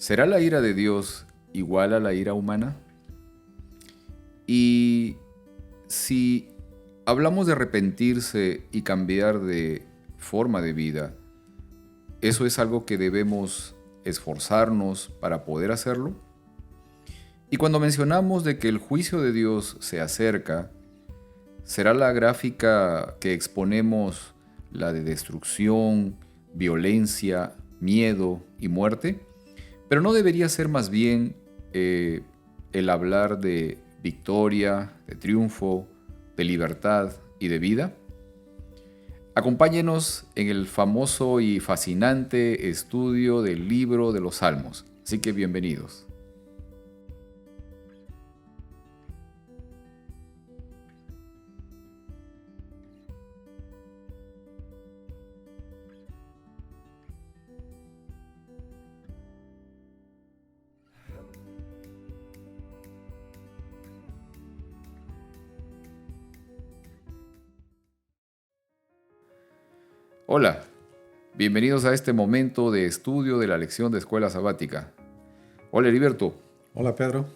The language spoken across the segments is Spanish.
¿Será la ira de Dios igual a la ira humana? Y si hablamos de arrepentirse y cambiar de forma de vida, ¿eso es algo que debemos esforzarnos para poder hacerlo? Y cuando mencionamos de que el juicio de Dios se acerca, ¿será la gráfica que exponemos la de destrucción, violencia, miedo y muerte? Pero no debería ser más bien el hablar de victoria, de triunfo, de libertad y de vida. Acompáñenos en el famoso y fascinante estudio del libro de los Salmos. Así que bienvenidos. Hola, bienvenidos a este momento de estudio de la lección de escuela sabática. Hola Heriberto, Hola Pedro,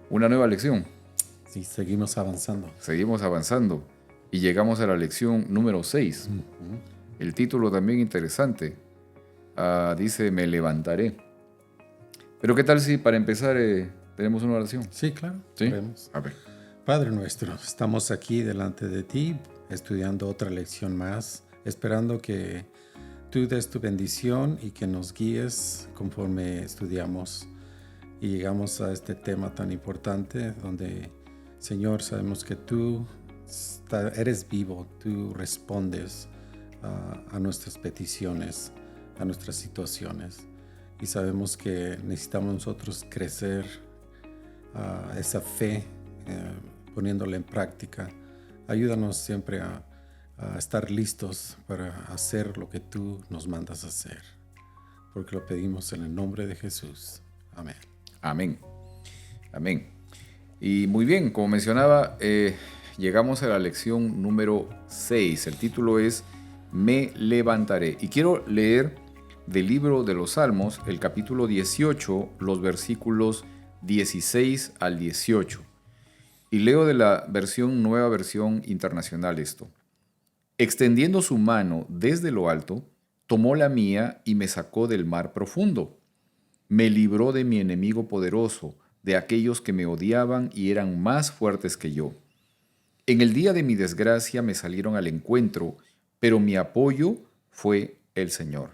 una nueva lección. sí, seguimos avanzando. Seguimos avanzando y llegamos a la lección número 6. El título también interesante. Dice, me levantaré. Pero ¿qué tal si para empezar tenemos una oración? Sí, claro, ¿Sí? oremos. A ver. Padre nuestro, estamos aquí delante de ti, estudiando otra lección más, esperando que tú des tu bendición y que nos guíes conforme estudiamos y llegamos a este tema tan importante donde, Señor, sabemos que tú eres vivo, tú respondes a nuestras peticiones, a nuestras situaciones. Y sabemos que necesitamos nosotros crecer esa fe, poniéndola en práctica. Ayúdanos siempre a estar listos para hacer lo que tú nos mandas hacer. Porque lo pedimos en el nombre de Jesús. Amén. Amén. Amén. Y muy bien, como mencionaba, llegamos a la lección número 6. El título es Me levantaré. Y quiero leer del libro de los Salmos, el capítulo 18, los versículos 16 al 18. Y leo de la nueva versión internacional esto. Extendiendo su mano desde lo alto, tomó la mía y me sacó del mar profundo. Me libró de mi enemigo poderoso, de aquellos que me odiaban y eran más fuertes que yo. En el día de mi desgracia me salieron al encuentro, pero mi apoyo fue el Señor.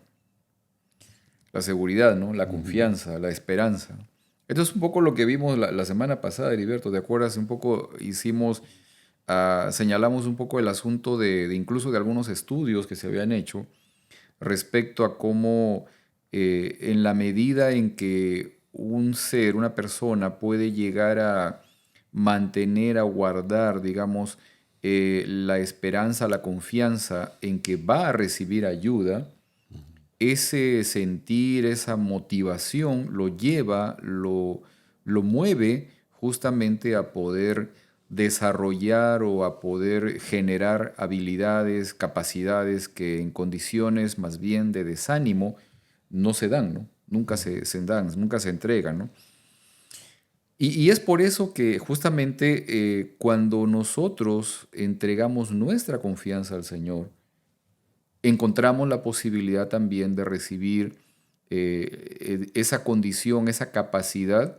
La seguridad, ¿no? La confianza, la esperanza. Esto es un poco lo que vimos la semana pasada, Heriberto. ¿Te acuerdas? Un poco señalamos un poco el asunto de incluso de algunos estudios que se habían hecho respecto a cómo en la medida en que un ser, una persona puede llegar a mantener, a guardar, digamos, la esperanza, la confianza en que va a recibir ayuda, ese sentir, esa motivación lo mueve justamente a poder desarrollar o a poder generar habilidades, capacidades que en condiciones más bien de desánimo no se dan, ¿no? Nunca se dan, nunca se entregan, ¿no? Y es por eso que justamente cuando nosotros entregamos nuestra confianza al Señor, encontramos la posibilidad también de recibir esa condición, esa capacidad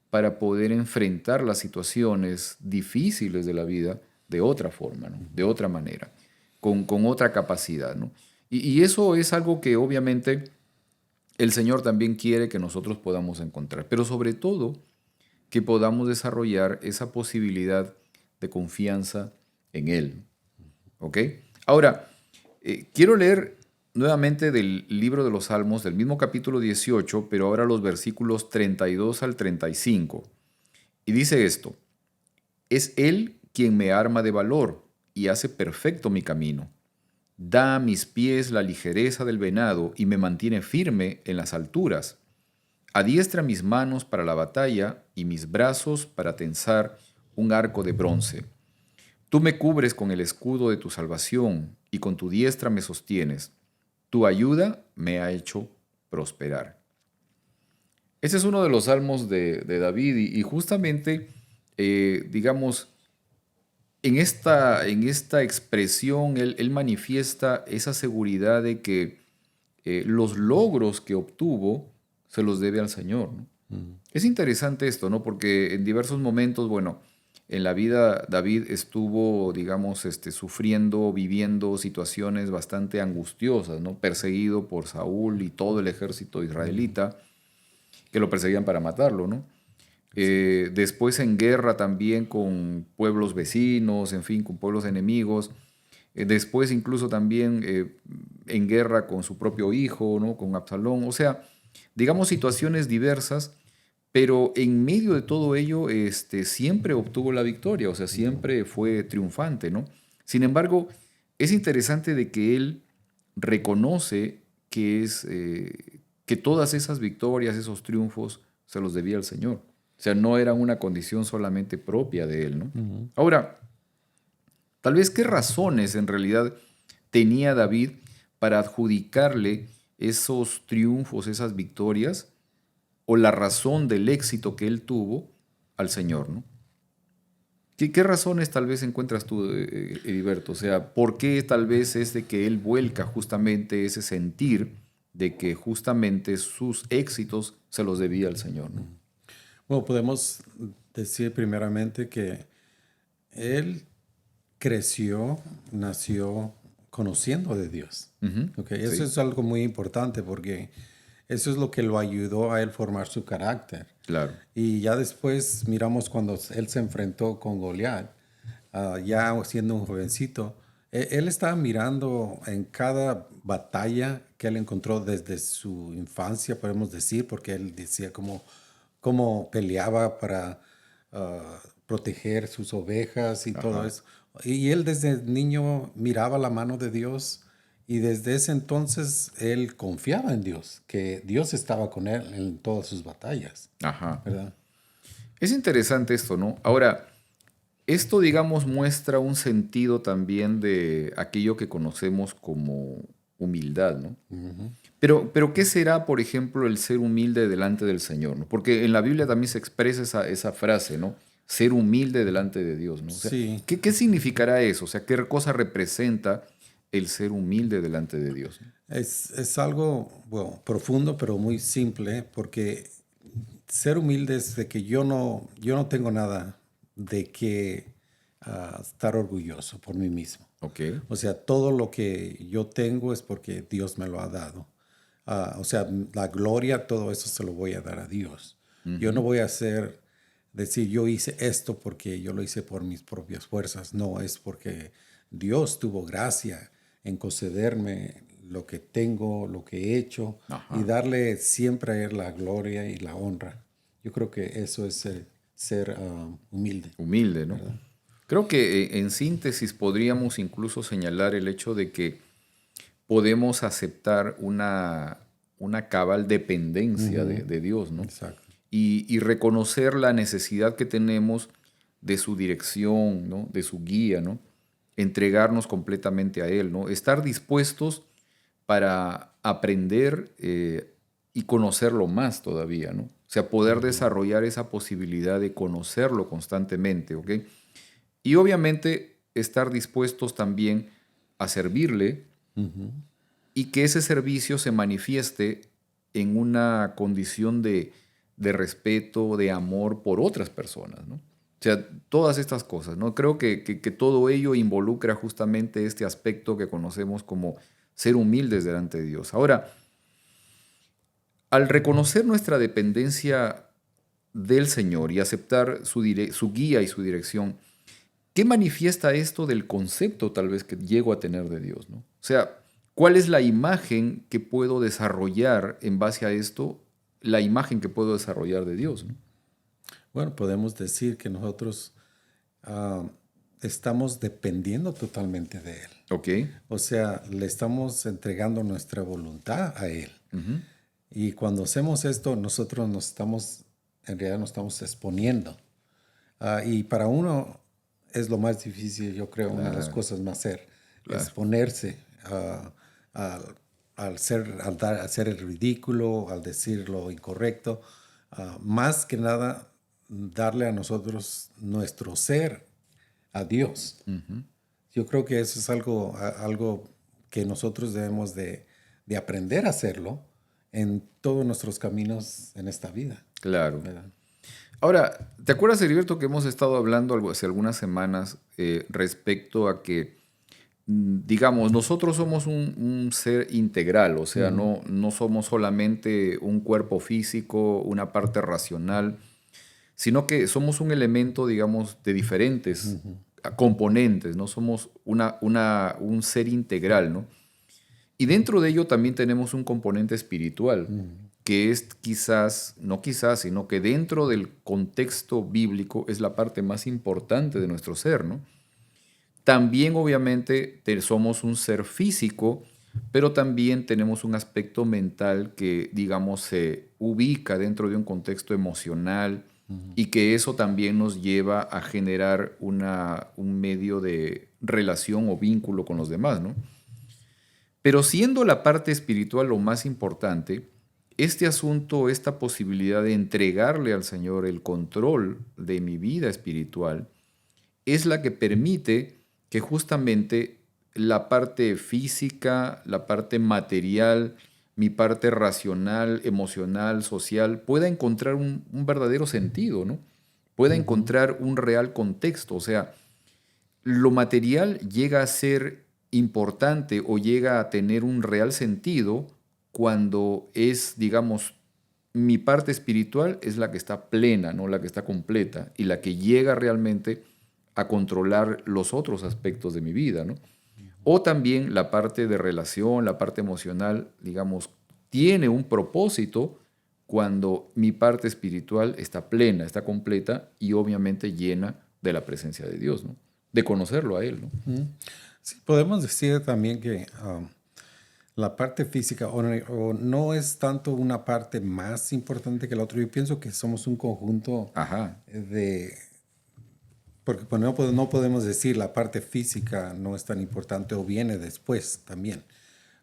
para poder enfrentar las situaciones difíciles de la vida de otra forma, ¿no? De otra manera, con otra capacidad, ¿no? Y eso es algo que obviamente el Señor también quiere que nosotros podamos encontrar, pero sobre todo que podamos desarrollar esa posibilidad de confianza en Él. ¿Ok? Ahora, quiero leer nuevamente del libro de los Salmos, del mismo capítulo 18, pero ahora los versículos 32 al 35. Y dice esto, es Él quien me arma de valor y hace perfecto mi camino. Da a mis pies la ligereza del venado y me mantiene firme en las alturas. Adiestra mis manos para la batalla y mis brazos para tensar un arco de bronce. Tú me cubres con el escudo de tu salvación y con tu diestra me sostienes. Tu ayuda me ha hecho prosperar. Ese es uno de los salmos de David y justamente, digamos, en esta expresión él manifiesta esa seguridad de que los logros que obtuvo se los debe al Señor, ¿no? Mm. Es interesante esto, ¿no? Porque en diversos momentos, bueno, en la vida David estuvo, digamos, sufriendo, viviendo situaciones bastante angustiosas, ¿no? Perseguido por Saúl y todo el ejército Mm. israelita que lo perseguían para matarlo, ¿no? Sí. Después en guerra también con pueblos vecinos, en fin, con pueblos enemigos. Después incluso también en guerra con su propio hijo, ¿no? Con Absalón. O sea, digamos situaciones diversas, pero en medio de todo ello siempre obtuvo la victoria, o sea, Mm. siempre fue triunfante, ¿no? Sin embargo, es interesante de que él reconoce que todas esas victorias, esos triunfos, se los debía al Señor. O sea, no eran una condición solamente propia de él, ¿no? Mm. Ahora, tal vez qué razones en realidad tenía David para adjudicarle esos triunfos, esas victorias, o la razón del éxito que él tuvo al Señor, ¿no? ¿Qué razones tal vez encuentras tú, Heriberto? O sea, ¿por qué tal vez es de que él vuelca justamente ese sentir de que justamente sus éxitos se los debía al Señor, ¿no? Bueno, podemos decir primeramente que él creció, nació conociendo de Dios. Ujú, Ok, eso sí, es algo muy importante porque eso es lo que lo ayudó a él formar su carácter. claro. Y ya después miramos cuando él se enfrentó con Goliat, ya siendo un jovencito, él estaba mirando en cada batalla que él encontró desde su infancia, podemos decir, porque él decía cómo peleaba para proteger sus ovejas y todo Ajá. eso. Y él desde niño miraba la mano de Dios y desde ese entonces él confiaba en Dios, que Dios estaba con él en todas sus batallas, Ajá. ¿verdad? Es interesante esto, ¿no? Ahora, esto, digamos, muestra un sentido también de aquello que conocemos como humildad, ¿no? Ujú. Pero ¿qué será, por ejemplo, el ser humilde delante del Señor, ¿no? Porque en la Biblia también se expresa esa frase, ¿no? Ser humilde delante de Dios, ¿no? O sea, Sí, ¿qué significará eso? O sea, ¿qué cosa representa el ser humilde delante de Dios, ¿no? es algo, bueno, profundo, pero muy simple, porque ser humilde es de que yo no tengo nada de que estar orgulloso por mí mismo. Ok. O sea, todo lo que yo tengo es porque Dios me lo ha dado. O sea, la gloria, todo eso se lo voy a dar a Dios. Yo no Ujú. voy a decir, yo hice esto porque yo lo hice por mis propias fuerzas. No, es porque Dios tuvo gracia en concederme lo que tengo, lo que he hecho y Ajá. darle siempre a Él la gloria y la honra. Yo creo que eso es ser humilde, Humilde, ¿no? ¿verdad? Creo que en síntesis podríamos incluso señalar el hecho de que podemos aceptar una cabal dependencia Ujú. de Dios, ¿no? Exacto. Y reconocer la necesidad que tenemos de su dirección, ¿no? De su guía, ¿no? Entregarnos completamente a Él, ¿no? Estar dispuestos para aprender y conocerlo más todavía, ¿no? O sea, poder Ujú. desarrollar esa posibilidad de conocerlo constantemente, ¿ok? Y obviamente estar dispuestos también a servirle Ujú. y que ese servicio se manifieste en una condición de respeto, de amor por otras personas, ¿no? O sea, todas estas cosas, ¿no? Creo que todo ello involucra justamente este aspecto que conocemos como ser humildes delante de Dios. Ahora, al reconocer nuestra dependencia del Señor y aceptar su guía y su dirección, ¿qué manifiesta esto del concepto tal vez que llego a tener de Dios, ¿no? O sea, ¿cuál es la imagen que puedo desarrollar en base a esto? La imagen que puedo desarrollar de Dios, ¿no? Bueno, podemos decir que nosotros ah, estamos dependiendo totalmente de Él. Ok. O sea, le estamos entregando nuestra voluntad a Él. Ujú. Y cuando hacemos esto, nosotros en realidad nos estamos exponiendo. Y para uno es lo más difícil, yo creo, una de las Claro, cosas más hacer, claro. exponerse al hacer el ridículo, al decir lo incorrecto. más que nada darle a nosotros nuestro ser a Dios. Yo creo que eso es algo que nosotros debemos de aprender a hacerlo en todos nuestros caminos en esta vida, Claro. ¿verdad? Ahora, ¿te acuerdas, Heriberto, que hemos estado hablando hace algunas semanas respecto a que, digamos, nosotros somos un ser integral, o sea, no somos solamente un cuerpo físico, una parte racional, sino que somos un elemento, digamos, de diferentes componentes, ¿no? Somos un ser integral, ¿no? Y dentro de ello también tenemos un componente espiritual, que es quizás, no quizás, sino que dentro del contexto bíblico es la parte más importante de nuestro ser, ¿no? También obviamente somos un ser físico, pero también tenemos un aspecto mental que, digamos, se ubica dentro de un contexto emocional y que eso también nos lleva a generar un medio de relación o vínculo con los demás, ¿no? Pero siendo la parte espiritual lo más importante, este asunto, esta posibilidad de entregarle al Señor el control de mi vida espiritual, es la que permite que justamente la parte física, la parte material, mi parte racional, emocional, social, pueda encontrar un verdadero sentido, ¿no? Pueda encontrar un real contexto. O sea, lo material llega a ser importante o llega a tener un real sentido cuando es, digamos, mi parte espiritual es la que está plena, ¿no? La que está completa y la que llega realmente a controlar los otros aspectos de mi vida, ¿no? O también la parte de relación, la parte emocional, digamos, tiene un propósito cuando mi parte espiritual está plena, está completa y obviamente llena de la presencia de Dios, ¿no? De conocerlo a Él, ¿no? Sí, podemos decir también que la parte física o no es tanto una parte más importante que la otra. Yo pienso que somos un conjunto Ajá, de... Porque pues, no podemos decir la parte física no es tan importante o viene después también.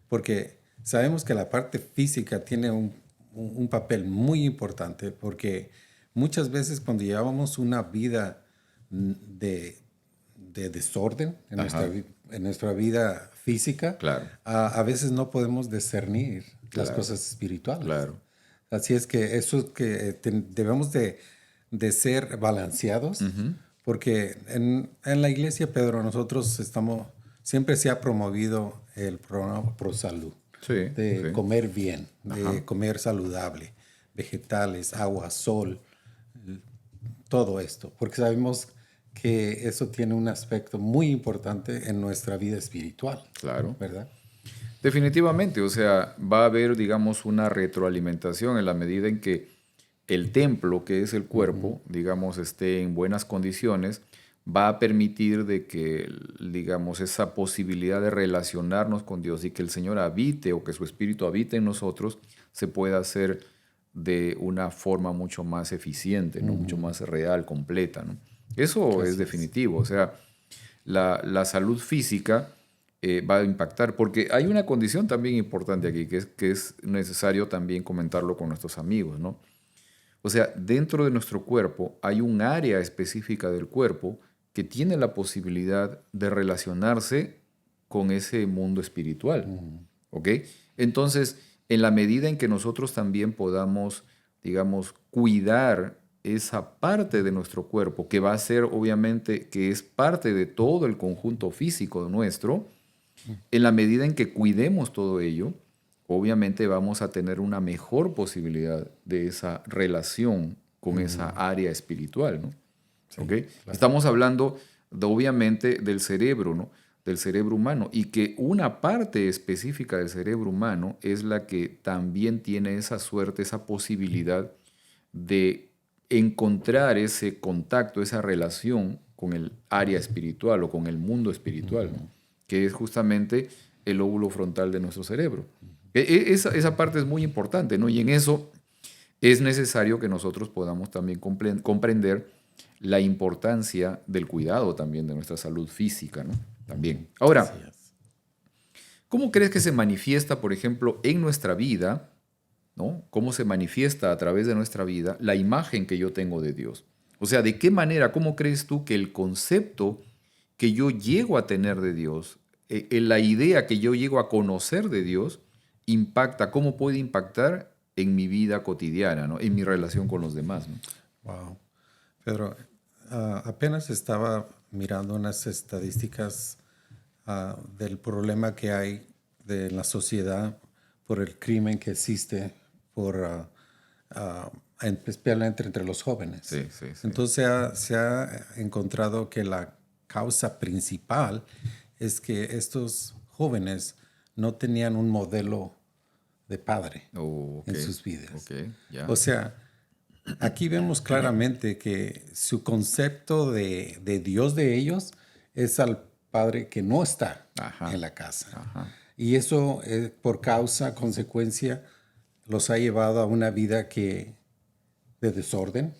Porque sabemos que la parte física tiene un papel muy importante porque muchas veces cuando llevamos una vida de, de desorden ajá, en nuestra vida física, claro, a veces no podemos discernir las claro, cosas espirituales. claro. Así es que eso es que debemos de ser balanceados, Ujú. porque en la iglesia, Pedro, nosotros estamos, siempre se ha promovido el programa Pro Salud, Sí, de sí, comer bien, ajá, de comer saludable, vegetales, agua, sol, todo esto, porque sabemos que eso tiene un aspecto muy importante en nuestra vida espiritual, claro. ¿verdad? Definitivamente, o sea, va a haber, digamos, una retroalimentación en la medida en que el templo, que es el cuerpo, digamos, esté en buenas condiciones, va a permitir de que, digamos, esa posibilidad de relacionarnos con Dios y que el Señor habite o que su Espíritu habite en nosotros, se pueda hacer de una forma mucho más eficiente, ¿no? Mucho más real, completa, ¿no? Eso es Así es. definitivo, o sea, la salud física va a impactar, porque hay una condición también importante aquí, que es necesario también comentarlo con nuestros amigos, ¿no? O sea, dentro de nuestro cuerpo hay un área específica del cuerpo que tiene la posibilidad de relacionarse con ese mundo espiritual, ¿ok? Entonces, en la medida en que nosotros también podamos, digamos, cuidar esa parte de nuestro cuerpo, que va a ser obviamente que es parte de todo el conjunto físico nuestro, en la medida en que cuidemos todo ello, obviamente vamos a tener una mejor posibilidad de esa relación con esa área espiritual, ¿no? ¿Ok? Sí, claro. Estamos hablando obviamente del cerebro, ¿no? Del cerebro humano y que una parte específica del cerebro humano es la que también tiene esa suerte, esa posibilidad de encontrar ese contacto, esa relación con el área espiritual o con el mundo espiritual, ¿no? Que es justamente el lóbulo frontal de nuestro cerebro. Esa parte es muy importante, ¿no? Y en eso es necesario que nosotros podamos también comprender la importancia del cuidado también de nuestra salud física, ¿no? También. Así Ahora, es. ¿cómo crees que se manifiesta, por ejemplo, en nuestra vida, ¿no? Cómo se manifiesta a través de nuestra vida la imagen que yo tengo de Dios. O sea, ¿de qué manera, cómo crees tú que el concepto que yo llego a tener de Dios, la idea que yo llego a conocer de Dios, impacta, cómo puede impactar en mi vida cotidiana, ¿no? En mi relación con los demás, ¿no? Wow. Pedro, apenas estaba mirando unas estadísticas del problema que hay de la sociedad por el crimen que existe especialmente entre los jóvenes. Sí, sí, sí. Entonces se ha encontrado que la causa principal es que estos jóvenes no tenían un modelo de padre Oh, ok, en sus vidas. ok, ya. O sea, aquí vemos claramente que su concepto de Dios de ellos es al padre que no está Ajá, en la casa. ajá, Y eso, por causa, consecuencia, los ha llevado a una vida de desorden,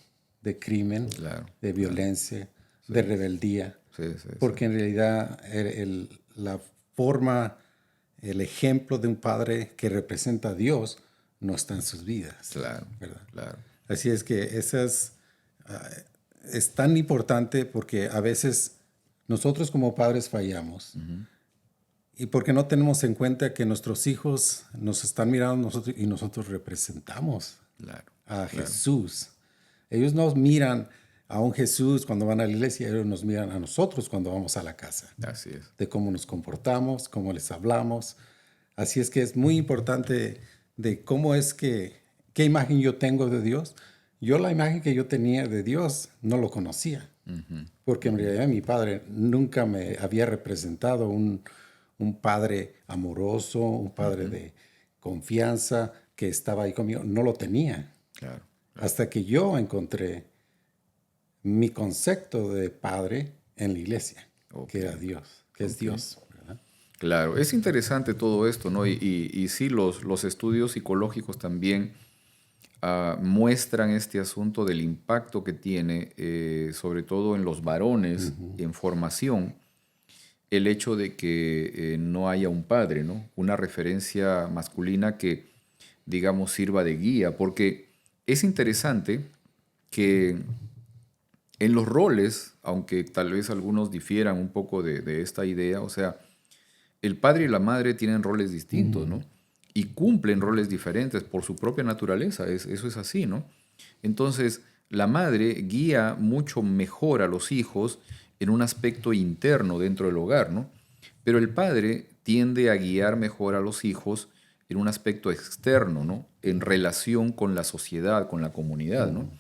de crimen, claro, de violencia, de rebeldía. sí, sí, sí, Porque en realidad la forma, el ejemplo de un padre que representa a Dios no está en sus vidas. claro, ¿Verdad? claro. Así es que es tan importante porque a veces nosotros como padres fallamos y porque no tenemos en cuenta que nuestros hijos nos están mirando a nosotros y nosotros representamos Claro, a claro. Jesús. Ellos nos miran a un Jesús cuando van a la iglesia, ellos nos miran a nosotros cuando vamos a la casa, Así es. de cómo nos comportamos, cómo les hablamos. Así es que es muy importante de cómo es qué imagen yo tengo de Dios. Yo la imagen que yo tenía de Dios no lo conocía, porque en realidad mi padre nunca me había representado un padre amoroso, un padre de confianza que estaba ahí conmigo. No lo tenía. Claro, Hasta que yo encontré mi concepto de padre en la iglesia, Ok. que era Dios, que es Dios. ¿Verdad? claro. Es interesante todo esto, ¿no? Y sí, los estudios psicológicos también muestran este asunto del impacto que tiene, sobre todo en los varones, en formación, el hecho de que no haya un padre, ¿no? Una referencia masculina que, digamos, sirva de guía, porque es interesante que en los roles, aunque tal vez algunos difieran un poco de esta idea, o sea, el padre y la madre tienen roles distintos, ¿no? Y cumplen roles diferentes por su propia naturaleza, eso es así, ¿no? Entonces, la madre guía mucho mejor a los hijos en un aspecto interno dentro del hogar, ¿no? Pero el padre tiende a guiar mejor a los hijos en un aspecto externo, ¿no? En relación con la sociedad, con la comunidad, ¿no?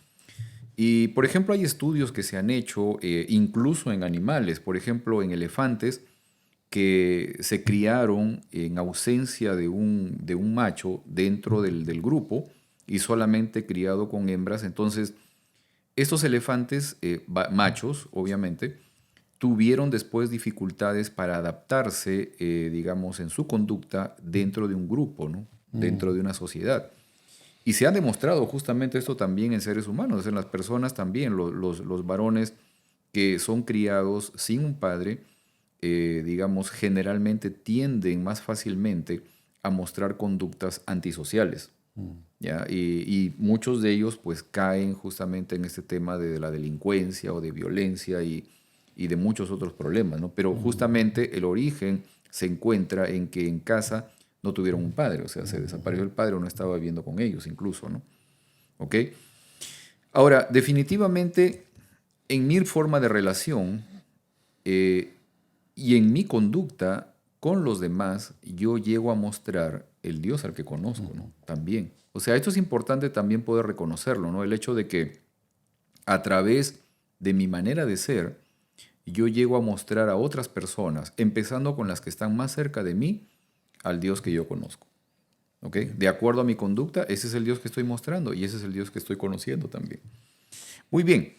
Y, por ejemplo, hay estudios que se han hecho incluso en animales, por ejemplo, en elefantes que se criaron en ausencia de un macho dentro del grupo y solamente criado con hembras. Entonces, estos elefantes, machos, obviamente, tuvieron después dificultades para adaptarse, digamos, en su conducta dentro de un grupo, ¿no? Dentro de una sociedad. Y se ha demostrado justamente esto también en seres humanos, en las personas también, los varones que son criados sin un padre, digamos, generalmente tienden más fácilmente a mostrar conductas antisociales. ¿Ya? Y muchos de ellos pues caen justamente en este tema de la delincuencia o de violencia y de muchos otros problemas, ¿no? Pero justamente el origen se encuentra en que en casa no tuvieron un padre, o sea, se desapareció el padre o no estaba viviendo con ellos incluso, ¿no? ¿Ok? Ahora, definitivamente, en mi forma de relación y en mi conducta con los demás, yo llego a mostrar el Dios al que conozco, ¿no? También. O sea, esto es importante también poder reconocerlo, ¿no? El hecho de que a través de mi manera de ser, yo llego a mostrar a otras personas, empezando con las que están más cerca de mí, al Dios que yo conozco. ¿Ok? De acuerdo a mi conducta, ese es el Dios que estoy mostrando y ese es el Dios que estoy conociendo también. Muy bien,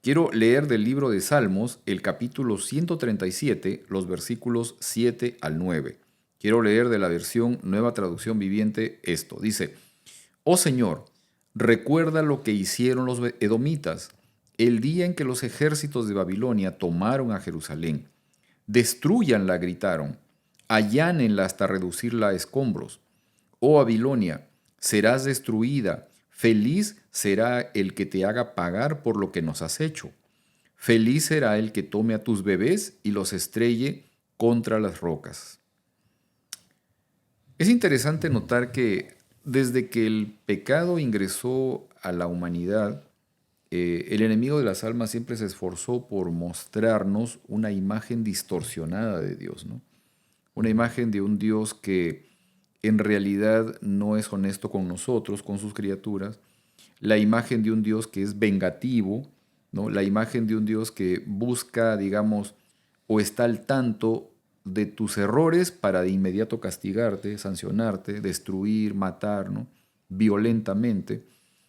quiero leer del libro de Salmos el capítulo 137, los versículos 7 al 9. Quiero leer de la versión Nueva Traducción Viviente esto. Dice, Oh Señor, recuerda lo que hicieron los edomitas el día en que los ejércitos de Babilonia tomaron a Jerusalén. Destrúyanla, gritaron, allánenla hasta reducirla a escombros. Oh Babilonia, serás destruida. Feliz será el que te haga pagar por lo que nos has hecho. Feliz será el que tome a tus bebés y los estrelle contra las rocas. Es interesante notar que desde que el pecado ingresó a la humanidad, el enemigo de las almas siempre se esforzó por mostrarnos una imagen distorsionada de Dios, ¿no? Una imagen de un Dios que en realidad no es honesto con nosotros, con sus criaturas, la imagen de un Dios que es vengativo, ¿no? La imagen de un Dios que busca, digamos, o está al tanto de tus errores para de inmediato castigarte, sancionarte, destruir, matar, ¿no? Violentamente.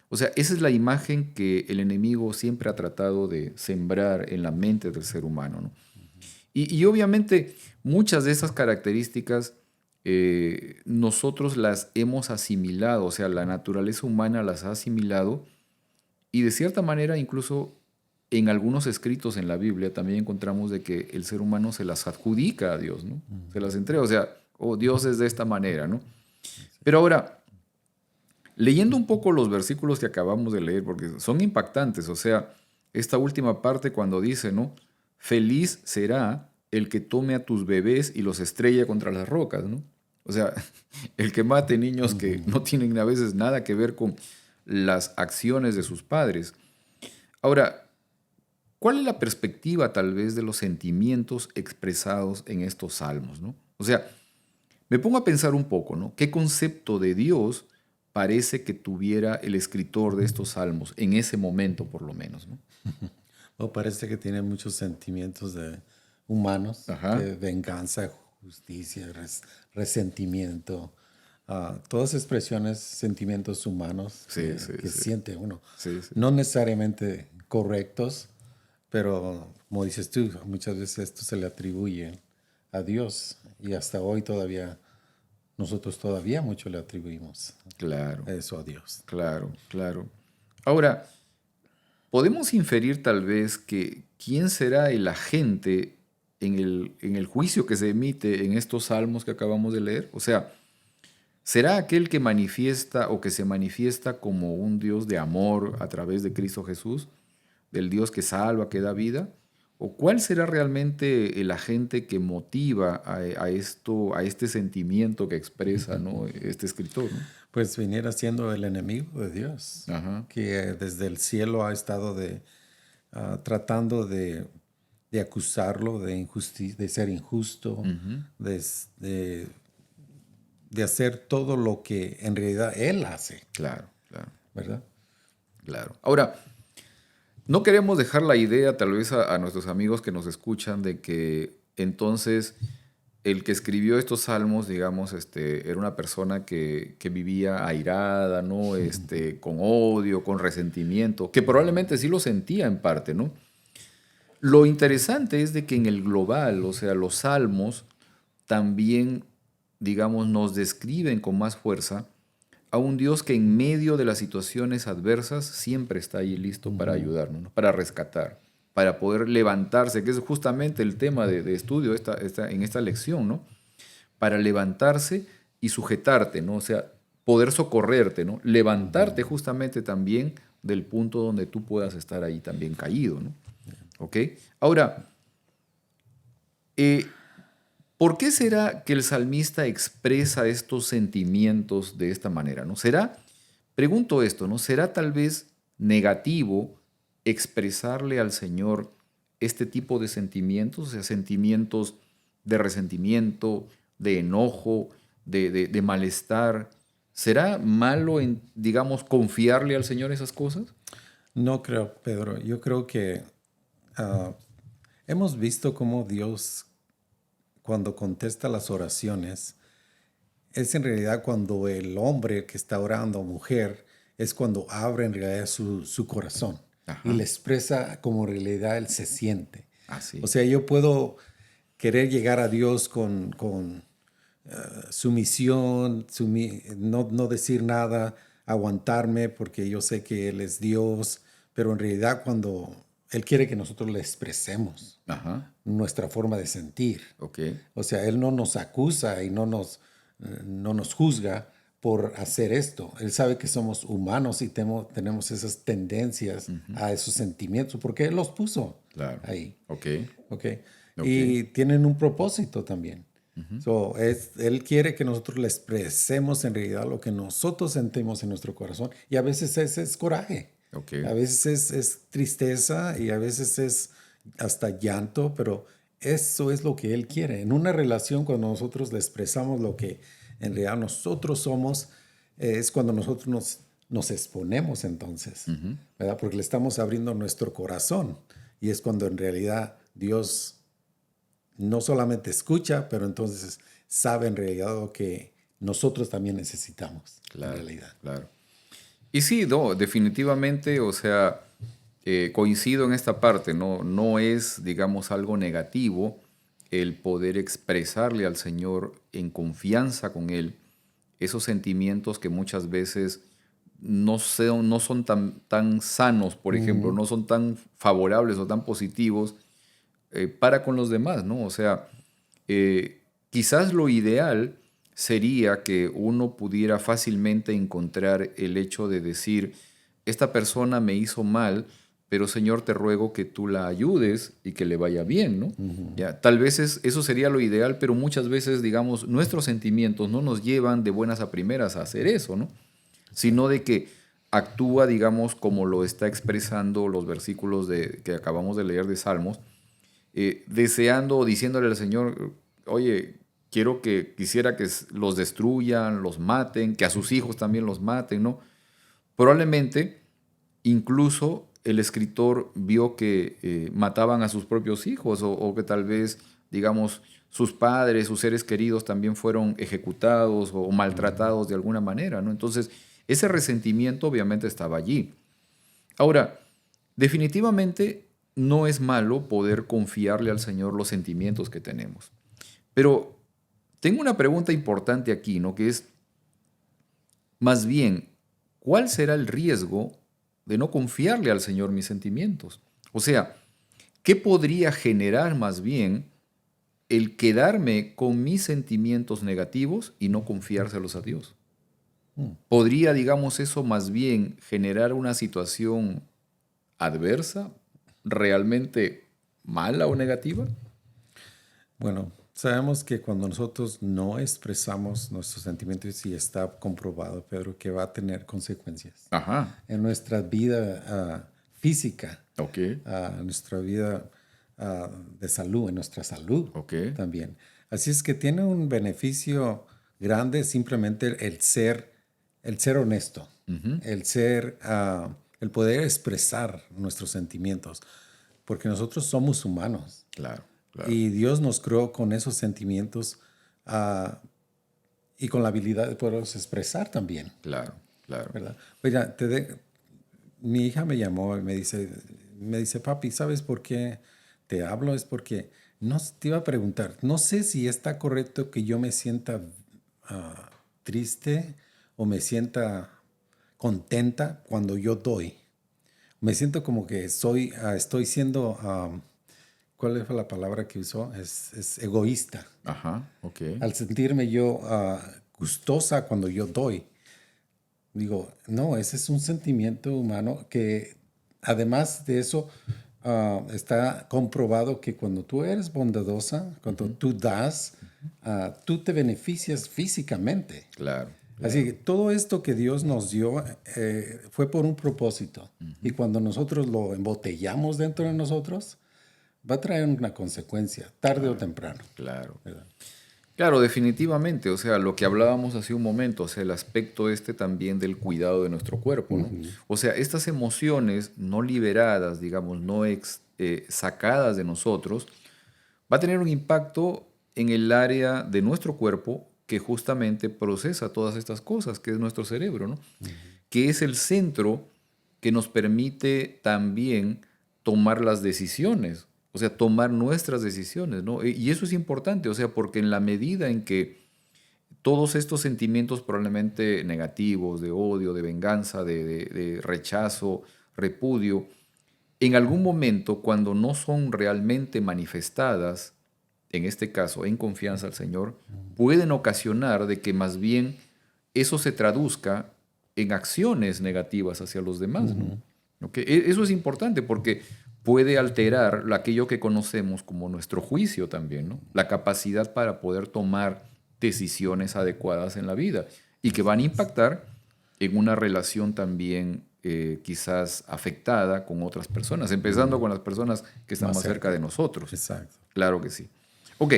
O sea, esa es la imagen que el enemigo siempre ha tratado de sembrar en la mente del ser humano, ¿no? Y obviamente muchas de esas características nosotros las hemos asimilado, o sea, la naturaleza humana las ha asimilado y de cierta manera incluso en algunos escritos en la Biblia también encontramos de que el ser humano se las adjudica a Dios, ¿no? Se las entrega, o sea, oh, Dios es de esta manera, ¿no? Pero ahora, leyendo un poco los versículos que acabamos de leer, porque son impactantes, o sea, esta última parte cuando dice, ¿no? Feliz será el que tome a tus bebés y los estrella contra las rocas, ¿no? O sea, el que mate niños que no tienen a veces nada que ver con las acciones de sus padres. Ahora, ¿cuál es la perspectiva tal vez de los sentimientos expresados en estos salmos, ¿no? O sea, me pongo a pensar un poco, ¿no? ¿Qué concepto de Dios parece que tuviera el escritor de estos salmos en ese momento, por lo menos, ¿no? O parece que tiene muchos sentimientos humanos, Ajá. de venganza, justicia, resentimiento, todas expresiones, sentimientos humanos Sí, sí, que sí. siente uno. Sí, sí. No necesariamente correctos, pero como dices tú, muchas veces esto se le atribuye a Dios y hasta hoy todavía, nosotros todavía mucho le atribuimos Claro, eso a Dios. claro, claro. Ahora, podemos inferir tal vez que quién será el agente en el juicio que se emite en estos salmos que acabamos de leer. O sea, ¿será aquel que manifiesta o que se manifiesta como un Dios de amor a través de Cristo Jesús, del Dios que salva, que da vida? ¿O cuál será realmente el agente que motiva a esto, a este sentimiento que expresa, ¿no? Este escritor, ¿no? Pues viniera siendo el enemigo de Dios, Ajá. que desde el cielo ha estado tratando de acusarlo de ser injusto, Ujú. de, s- de hacer todo lo que en realidad él hace, Claro, claro, ¿verdad? claro. Ahora, no queremos dejar la idea tal vez a nuestros amigos que nos escuchan de que entonces el que escribió estos salmos, digamos, era una persona que vivía airada, ¿no? Con odio, con resentimiento, que probablemente sí lo sentía en parte, ¿no? Lo interesante es de que en el global, o sea, los salmos también, digamos, nos describen con más fuerza a un Dios que en medio de las situaciones adversas siempre está ahí listo para ayudarnos, ¿no? Para rescatar, para poder levantarse, que es justamente el tema de estudio en esta lección, ¿no? Para levantarse y sujetarte, ¿no? O sea, poder socorrerte, ¿no? Levantarte justamente también del punto donde tú puedas estar ahí también caído, ¿no? ¿Ok? Ahora, eh, ¿por qué será que el salmista expresa estos sentimientos de esta manera? ¿No? Pregunto esto, ¿no? ¿Será tal vez negativo expresarle al Señor este tipo de sentimientos? O sea, sentimientos de resentimiento, de enojo, de malestar. ¿Será malo, digamos, confiarle al Señor esas cosas? No creo, Pedro. Yo creo que ah, hemos visto cómo Dios, cuando contesta las oraciones, es en realidad cuando el hombre que está orando, mujer, es cuando abre en realidad su corazón y Ajá, le expresa como en realidad él se siente. O así. sea, yo puedo querer llegar a Dios con sumisión, no decir nada, aguantarme porque yo sé que Él es Dios, pero en realidad cuando Él quiere que nosotros le expresemos Ajá, nuestra forma de sentir. ok. O sea, Él no nos acusa y no nos juzga, por hacer esto. Él sabe que somos humanos y tenemos esas tendencias a esos sentimientos, porque Él los puso Claro. ahí. Ok. ¿Ok? Ok. Y tienen un propósito también. Él quiere que nosotros le expresemos en realidad lo que nosotros sentimos en nuestro corazón. Y a veces es coraje, Ok. a veces es tristeza y a veces es hasta llanto, pero eso es lo que Él quiere. En una relación, cuando nosotros le expresamos lo que en realidad nosotros somos, es cuando nosotros nos exponemos entonces, ¿verdad? Porque le estamos abriendo nuestro corazón y es cuando en realidad Dios no solamente escucha, pero entonces sabe en realidad lo que nosotros también necesitamos, en Claro. realidad. Claro. Y sí, no, definitivamente, o sea, coincido en esta parte, ¿no? No es, digamos, algo negativo el poder expresarle al Señor en confianza con Él esos sentimientos que muchas veces no son tan sanos, por ejemplo, no son tan favorables o tan positivos para con los demás, ¿no? O sea, quizás lo ideal sería que uno pudiera fácilmente encontrar el hecho de decir, esta persona me hizo mal, pero Señor te ruego que tú la ayudes y que le vaya bien, ¿no? Ya, tal vez eso sería lo ideal, pero muchas veces, digamos, nuestros sentimientos no nos llevan de buenas a primeras a hacer eso, ¿no? Sino de que actúa, digamos, como lo está expresando los versículos que acabamos de leer de Salmos, deseando o diciéndole al Señor, oye, quisiera que los destruyan, los maten, que a sus hijos también los maten, ¿no? Probablemente, incluso el escritor vio que mataban a sus propios hijos o que tal vez, digamos, sus padres, sus seres queridos también fueron ejecutados o maltratados de alguna manera, ¿no? Entonces, ese resentimiento obviamente estaba allí. Ahora, definitivamente no es malo poder confiarle al Señor los sentimientos que tenemos. Pero tengo una pregunta importante aquí, ¿no? Que es, más bien, ¿cuál será el riesgo de no confiarle al Señor mis sentimientos? O sea, ¿qué podría generar más bien el quedarme con mis sentimientos negativos y no confiárselos a Dios? ¿Podría, digamos, eso más bien generar una situación adversa, realmente mala o negativa? Bueno, sabemos que cuando nosotros no expresamos nuestros sentimientos, y está comprobado, Pedro, que va a tener consecuencias Ajá, en nuestra vida física, ok, en nuestra vida de salud, en nuestra salud ok, también. Así es que tiene un beneficio grande simplemente el ser honesto, el poder expresar nuestros sentimientos, porque nosotros somos humanos. claro, claro, Y Dios nos creó con esos sentimientos y con la habilidad de poderlos expresar también, claro, claro. ¿verdad? Oiga, mi hija me llamó y me dice, papi, ¿sabes por qué te hablo? Es porque te iba a preguntar, no sé si está correcto que yo me sienta triste o me sienta contenta cuando yo doy. Me siento como que estoy siendo, ¿cuál fue la palabra que usó? Es egoísta. Ajá, ok, Al sentirme yo gustosa cuando yo doy. Digo, no, ese es un sentimiento humano que además de eso está comprobado que cuando tú eres bondadosa, cuando tú das, tú te beneficias físicamente. claro, Así claro, que todo esto que Dios nos dio fue por un propósito. Y cuando nosotros lo embotellamos dentro de nosotros, va a traer una consecuencia, tarde o claro, temprano. claro. ¿Verdad? Claro, definitivamente, o sea, lo que hablábamos hace un momento, o sea, el aspecto este también del cuidado de nuestro cuerpo, ¿no? O sea, estas emociones no liberadas, digamos, no sacadas de nosotros, va a tener un impacto en el área de nuestro cuerpo que justamente procesa todas estas cosas, que es nuestro cerebro, ¿no? Que es el centro que nos permite también tomar las decisiones, o sea, tomar nuestras decisiones, ¿no? Y eso es importante, o sea, porque en la medida en que todos estos sentimientos probablemente negativos, de odio, de venganza, de rechazo, repudio, en algún momento, cuando no son realmente manifestadas, en este caso en confianza al Señor, pueden ocasionar de que más bien eso se traduzca en acciones negativas hacia los demás, ¿no? ¿Ok? Eso es importante porque puede alterar aquello que conocemos como nuestro juicio también, ¿no? La capacidad para poder tomar decisiones adecuadas en la vida y que van a impactar en una relación también quizás afectada con otras personas, empezando con las personas que están más cerca de nosotros. Exacto. Claro que sí. Ok,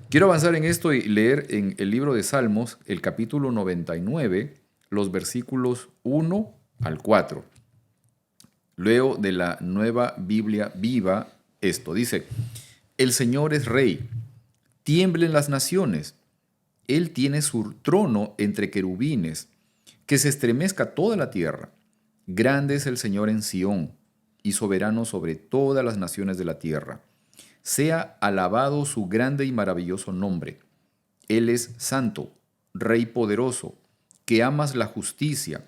quiero avanzar en esto y leer en el libro de Salmos, el capítulo 99, los versículos 1 al 4. Leo de la Nueva Biblia Viva esto. Dice, el Señor es Rey, tiemblen las naciones. Él tiene su trono entre querubines, que se estremezca toda la tierra. Grande es el Señor en Sión y soberano sobre todas las naciones de la tierra. Sea alabado su grande y maravilloso nombre. Él es santo, Rey poderoso, que amas la justicia.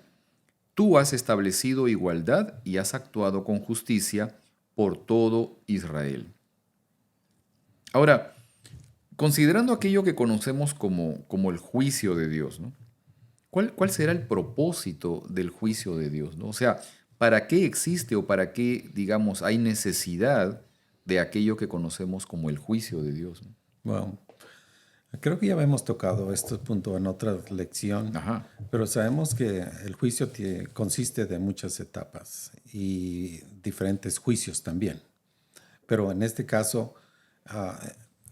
Tú has establecido igualdad y has actuado con justicia por todo Israel. Ahora, considerando aquello que conocemos como el juicio de Dios, ¿no? ¿Cuál será el propósito del juicio de Dios, ¿no? O sea, ¿para qué existe o para qué, digamos, hay necesidad de aquello que conocemos como el juicio de Dios, ¿no? Bueno, creo que ya hemos tocado este punto en otra lección, Ajá, pero sabemos que el juicio consiste de muchas etapas y diferentes juicios también. Pero en este caso, ah,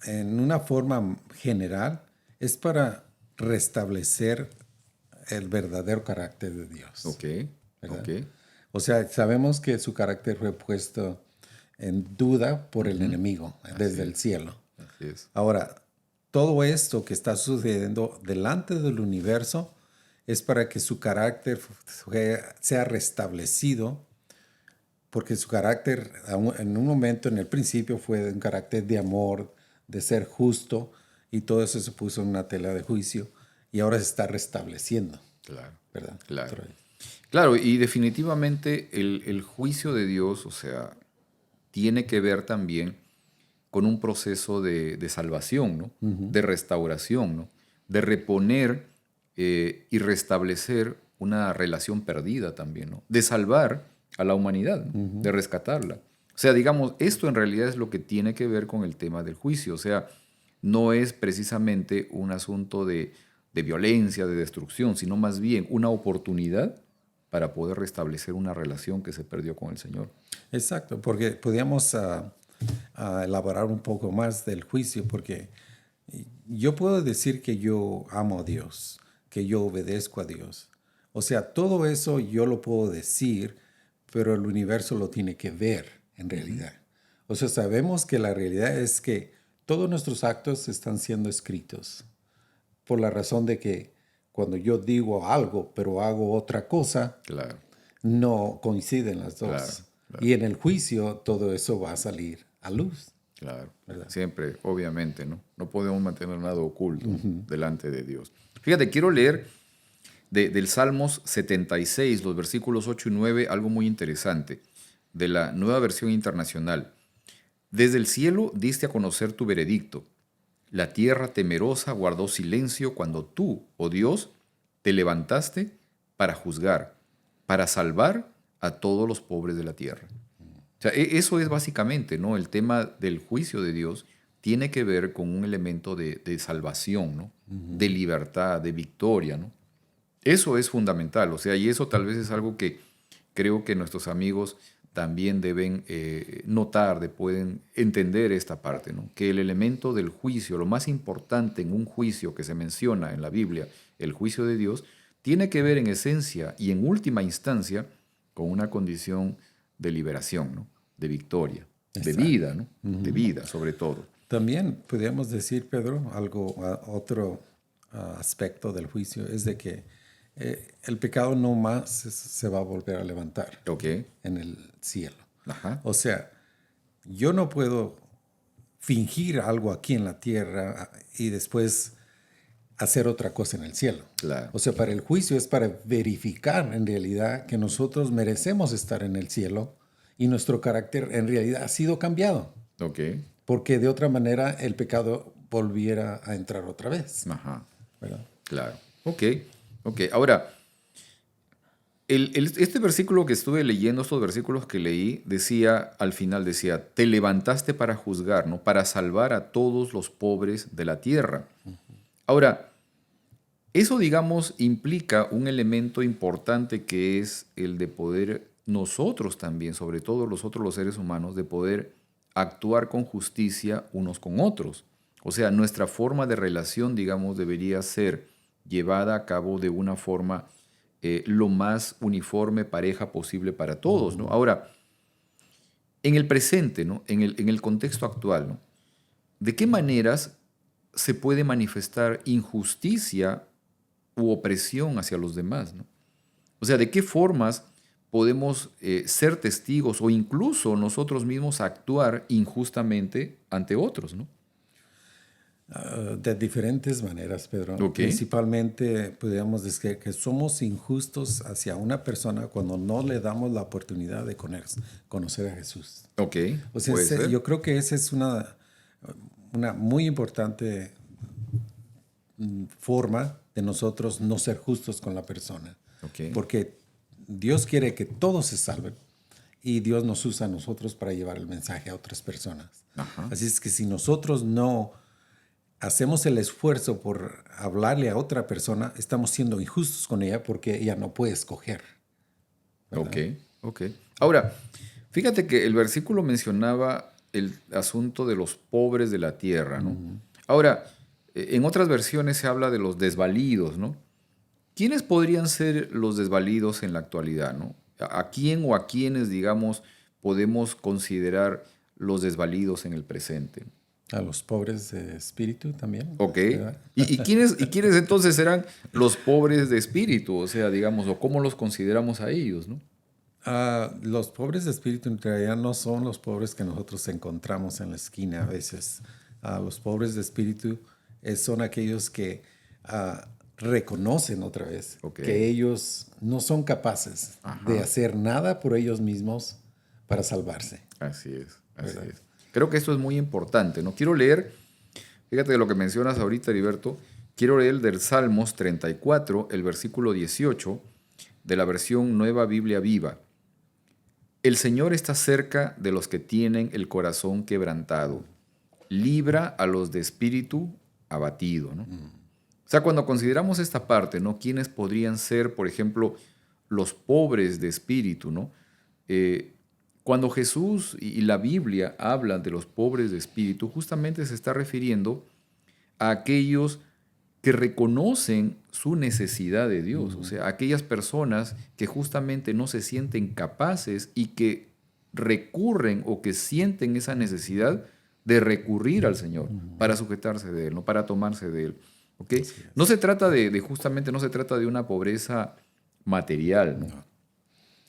en una forma general, es para restablecer el verdadero carácter de Dios. ok, ¿Verdad? ok. O sea, sabemos que su carácter fue puesto en duda por el enemigo desde el cielo. Así es. Ahora, todo esto que está sucediendo delante del universo es para que su carácter sea restablecido, porque su carácter en un momento, en el principio, fue un carácter de amor, de ser justo, y todo eso se puso en una tela de juicio, y ahora se está restableciendo, Claro, ¿verdad? claro. Claro, y definitivamente el juicio de Dios, o sea, tiene que ver también con un proceso de salvación, ¿no? De restauración, ¿no? De reponer y restablecer una relación perdida también, ¿no? De salvar a la humanidad, ¿no? De rescatarla. O sea, digamos, esto en realidad es lo que tiene que ver con el tema del juicio. O sea, no es precisamente un asunto de violencia, de destrucción, sino más bien una oportunidad para poder restablecer una relación que se perdió con el Señor. Exacto, porque podíamos elaborar un poco más del juicio, porque yo puedo decir que yo amo a Dios, que yo obedezco a Dios. O sea, todo eso yo lo puedo decir, pero el universo lo tiene que ver en realidad. O sea, sabemos que la realidad es que todos nuestros actos están siendo escritos, por la razón de que cuando yo digo algo, pero hago otra cosa, Claro, no coinciden las dos. claro, claro. Y en el juicio todo eso va a salir a luz. Claro, ¿Verdad? siempre, obviamente, ¿no? No podemos mantener nada oculto delante de Dios. Fíjate, quiero leer del Salmos 76, los versículos 8 y 9, algo muy interesante, de la Nueva Versión Internacional. Desde el cielo diste a conocer tu veredicto. La tierra temerosa guardó silencio cuando tú, oh Dios, te levantaste para juzgar, para salvar a todos los pobres de la tierra. O sea, eso es básicamente, ¿no? El tema del juicio de Dios tiene que ver con un elemento de salvación, ¿no? De libertad, de victoria, ¿no? Eso es fundamental, o sea, y eso tal vez es algo que creo que nuestros amigos también deben notar, pueden entender esta parte, ¿no? Que el elemento del juicio, lo más importante en un juicio que se menciona en la Biblia, el juicio de Dios, tiene que ver en esencia y en última instancia con una condición de liberación, ¿no? De victoria, de vida, ¿no? De vida sobre todo. También podríamos decir, Pedro, otro aspecto del juicio es de que el pecado no más se va a volver a levantar Ok. en el cielo. Ajá. O sea, yo no puedo fingir algo aquí en la tierra y después hacer otra cosa en el cielo. Claro. O sea, para el juicio es para verificar en realidad que nosotros merecemos estar en el cielo y nuestro carácter en realidad ha sido cambiado. Ok. Porque de otra manera el pecado volviera a entrar otra vez. Ajá. ¿Verdad? Claro. Ok. Ok, ahora, este versículo que estuve leyendo, estos versículos que leí, decía, al final decía, te levantaste para juzgar, ¿no? Para salvar a todos los pobres de la tierra. Ahora, eso, digamos, implica un elemento importante que es el de poder nosotros también, sobre todo nosotros los seres humanos, de poder actuar con justicia unos con otros. O sea, nuestra forma de relación, digamos, debería ser llevada a cabo de una forma lo más uniforme, pareja posible para todos, ¿no? Ahora, en el presente, ¿no? En el contexto actual, ¿no? ¿De qué maneras se puede manifestar injusticia u opresión hacia los demás, ¿no? O sea, ¿de qué formas podemos ser testigos o incluso nosotros mismos actuar injustamente ante otros, ¿no? De diferentes maneras, Pedro. Ok, Principalmente podríamos decir que somos injustos hacia una persona cuando no le damos la oportunidad de conocer a Jesús. ok, O sea, puede ser. yo creo que esa es una muy importante forma de nosotros no ser justos con la persona. Ok, Porque Dios quiere que todos se salven y Dios nos usa a nosotros para llevar el mensaje a otras personas. ajá, Así es que si nosotros no hacemos el esfuerzo por hablarle a otra persona, estamos siendo injustos con ella porque ella no puede escoger. ok, ok. Ahora, fíjate que el versículo mencionaba el asunto de los pobres de la tierra, ¿no? Ahora, en otras versiones se habla de los desvalidos, ¿no? ¿Quiénes podrían ser los desvalidos en la actualidad, no? ¿A quién o a quiénes, digamos, podemos considerar los desvalidos en el presente? A los pobres de espíritu también, ¿Ok? ¿verdad? ¿Y quiénes entonces serán los pobres de espíritu? O sea, digamos, o cómo los consideramos a ellos, ¿no? Los pobres de espíritu en realidad no son los pobres que nosotros encontramos en la esquina a veces. Los pobres de espíritu son aquellos que reconocen otra vez Ok. que ellos no son capaces de Ajá. hacer nada por ellos mismos para salvarse, Así es, así ¿verdad? es. Creo que esto es muy importante, ¿no? Quiero leer, fíjate de lo que mencionas ahorita, Heriberto, quiero leer del Salmos 34, el versículo 18, de la versión Nueva Biblia Viva. El Señor está cerca de los que tienen el corazón quebrantado, libra a los de espíritu abatido, ¿no? O sea, cuando consideramos esta parte, ¿no? ¿Quiénes podrían ser, por ejemplo, los pobres de espíritu, ¿no? Eh, Cuando Jesús y la Biblia hablan de los pobres de espíritu, justamente se está refiriendo a aquellos que reconocen su necesidad de Dios, o sea, aquellas personas que justamente no se sienten capaces y que recurren o que sienten esa necesidad de recurrir al Señor para sujetarse de Él, no para tomarse de Él. ¿Ok? Así No es. se trata justamente no se trata de una pobreza material, ¿no? No.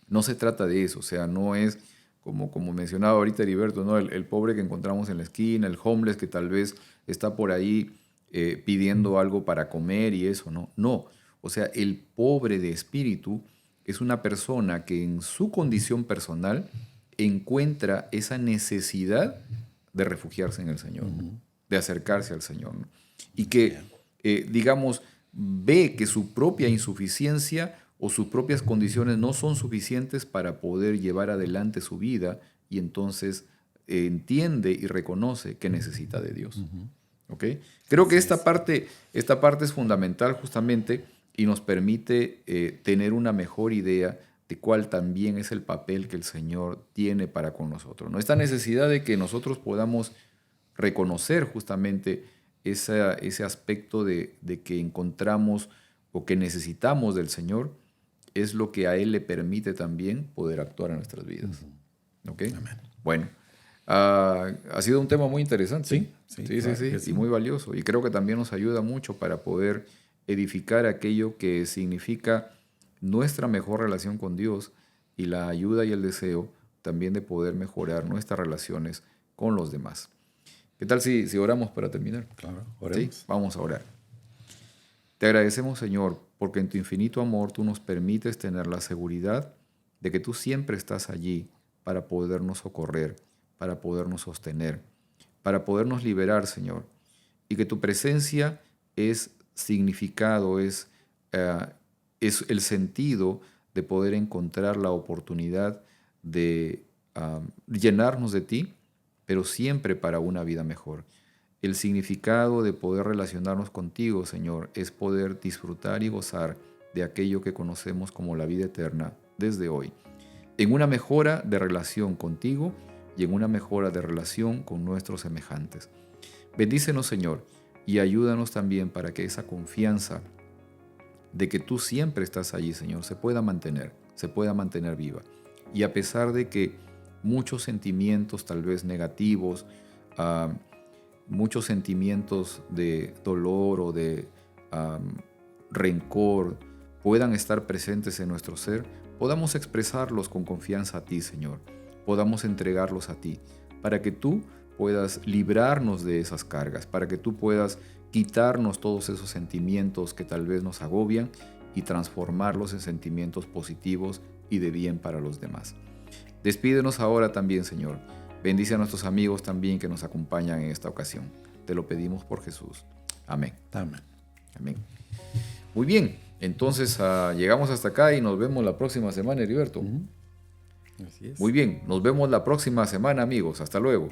No se trata de eso, o sea, no es como mencionaba ahorita Heriberto, ¿no? El pobre que encontramos en la esquina, el homeless que tal vez está por ahí pidiendo algo para comer y eso, ¿no? No, o sea, el pobre de espíritu es una persona que en su condición personal encuentra esa necesidad de refugiarse en el Señor, ¿no? De acercarse al Señor, ¿no? Y que, Bien. digamos, ve que su propia insuficiencia o sus propias condiciones no son suficientes para poder llevar adelante su vida y entonces entiende y reconoce que necesita de Dios. ¿Ok? Creo que Así es. esta parte es fundamental justamente y nos permite tener una mejor idea de cuál también es el papel que el Señor tiene para con nosotros, ¿no? Esta necesidad de que nosotros podamos reconocer justamente ese aspecto de que encontramos o que necesitamos del Señor es lo que a Él le permite también poder actuar en nuestras vidas. ¿Ok? Amén. Bueno, ha sido un tema muy interesante. Sí, sí, Sí, sí, claro sí, que y sí. muy valioso. Y creo que también nos ayuda mucho para poder edificar aquello que significa nuestra mejor relación con Dios y la ayuda y el deseo también de poder mejorar nuestras relaciones con los demás. ¿Qué tal si oramos para terminar? Claro, Sí, oremos. vamos a orar. Te agradecemos, Señor, porque en tu infinito amor tú nos permites tener la seguridad de que tú siempre estás allí para podernos socorrer, para podernos sostener, para podernos liberar, Señor. Y que tu presencia es significado, es es el sentido de poder encontrar la oportunidad de llenarnos de ti, pero siempre para una vida mejor. El significado de poder relacionarnos contigo, Señor, es poder disfrutar y gozar de aquello que conocemos como la vida eterna desde hoy, en una mejora de relación contigo y en una mejora de relación con nuestros semejantes. Bendícenos, Señor, y ayúdanos también para que esa confianza de que tú siempre estás allí, Señor, se pueda mantener viva. Y a pesar de que muchos sentimientos tal vez negativos, muchos sentimientos de dolor o de rencor puedan estar presentes en nuestro ser, podamos expresarlos con confianza a ti, Señor. Podamos entregarlos a ti, para que tú puedas librarnos de esas cargas, para que tú puedas quitarnos todos esos sentimientos que tal vez nos agobian y transformarlos en sentimientos positivos y de bien para los demás. Despídenos ahora también, Señor. Bendice a nuestros amigos también que nos acompañan en esta ocasión. Te lo pedimos por Jesús. Amén. Amén. Amén. Muy bien, entonces llegamos hasta acá y nos vemos la próxima semana, Heriberto. Así es. Muy bien, nos vemos la próxima semana, amigos. Hasta luego.